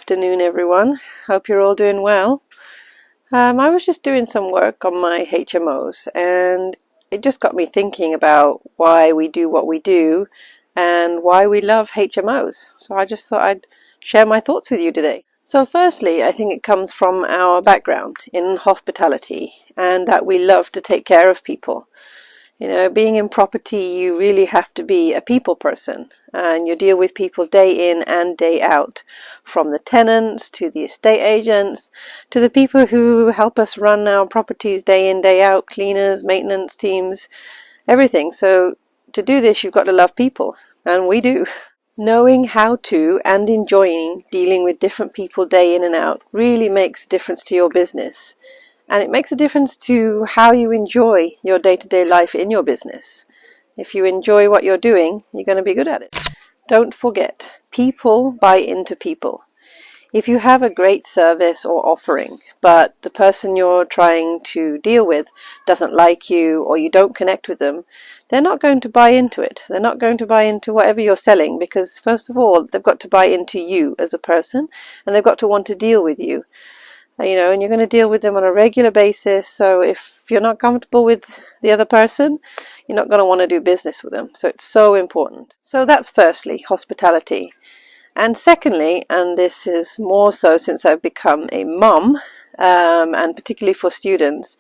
afternoon, everyone. Hope you're all doing well. I was just doing some work on my HMOs, and it just got me thinking about why we do what we do and why we love HMOs. So I just thought I'd share my thoughts with you today. So firstly, I think it comes from our background in hospitality and that we love to take care of people. You know, being in property, you really have to be a people person, and you deal with people day in and day out, from the tenants to the estate agents to the people who help us run our properties day in, day out, cleaners, maintenance teams, everything. So to do this, you've got to love people, and we do. Knowing how to and enjoying dealing with different people day in and out really makes a difference to your business. And it makes a difference to how you enjoy your day-to-day life in your business. If you enjoy what you're doing, you're going to be good at it. Don't forget, people buy into people. If you have a great service or offering, but the person you're trying to deal with doesn't like you or you don't connect with them, they're not going to buy into it. They're not going to buy into whatever you're selling because, first of all, they've got to buy into you as a person, and they've got to want to deal with you. You know, and you're going to deal with them on a regular basis. So if you're not comfortable with the other person, you're not going to want to do business with them. So it's so important. So that's firstly, hospitality. And secondly, and this is more so since I've become a mum, and particularly for students,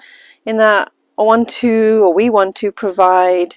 in that we want to provide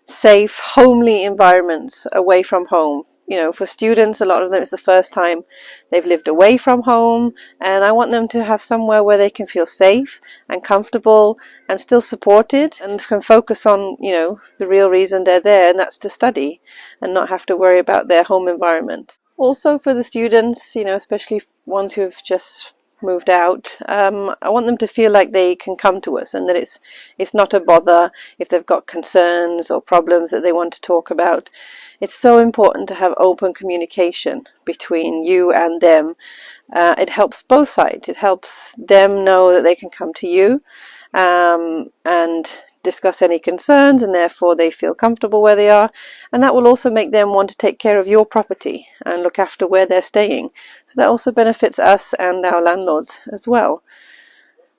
safe, homely environments away from home. You know, for students, a lot of them it's the first time they've lived away from home, and I want them to have somewhere where they can feel safe and comfortable and still supported and can focus on, you know, the real reason they're there, and that's to study and not have to worry about their home environment. Also for the students, you know, especially ones who've just moved out, I want them to feel like they can come to us and that it's not a bother if they've got concerns or problems that they want to talk about. It's so important to have open communication between you and them. It helps both sides. It helps them know that they can come to you and discuss any concerns, and therefore they feel comfortable where they are, and that will also make them want to take care of your property and look after where they're staying. So that also benefits us and our landlords as well.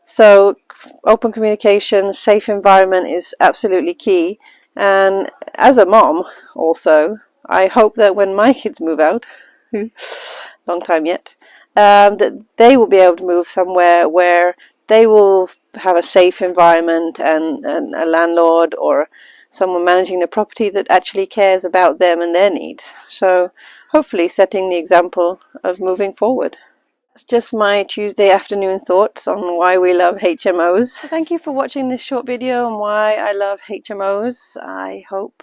So open communication, safe environment is absolutely key. And as a mom also, I hope that when my kids move out, long time yet, that they will be able to move somewhere where they will have a safe environment and a landlord or someone managing the property that actually cares about them and their needs. So hopefully setting the example of moving forward. It's just my Tuesday afternoon thoughts on why we love HMOs. Thank you for watching this short video on why I love HMOs. I hope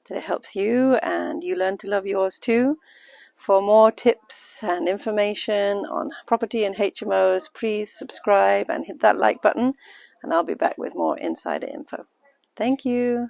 that it helps you and you learn to love yours too. For more tips and information on property and HMOs, please subscribe and hit that like button, and I'll be back with more insider info. Thank you.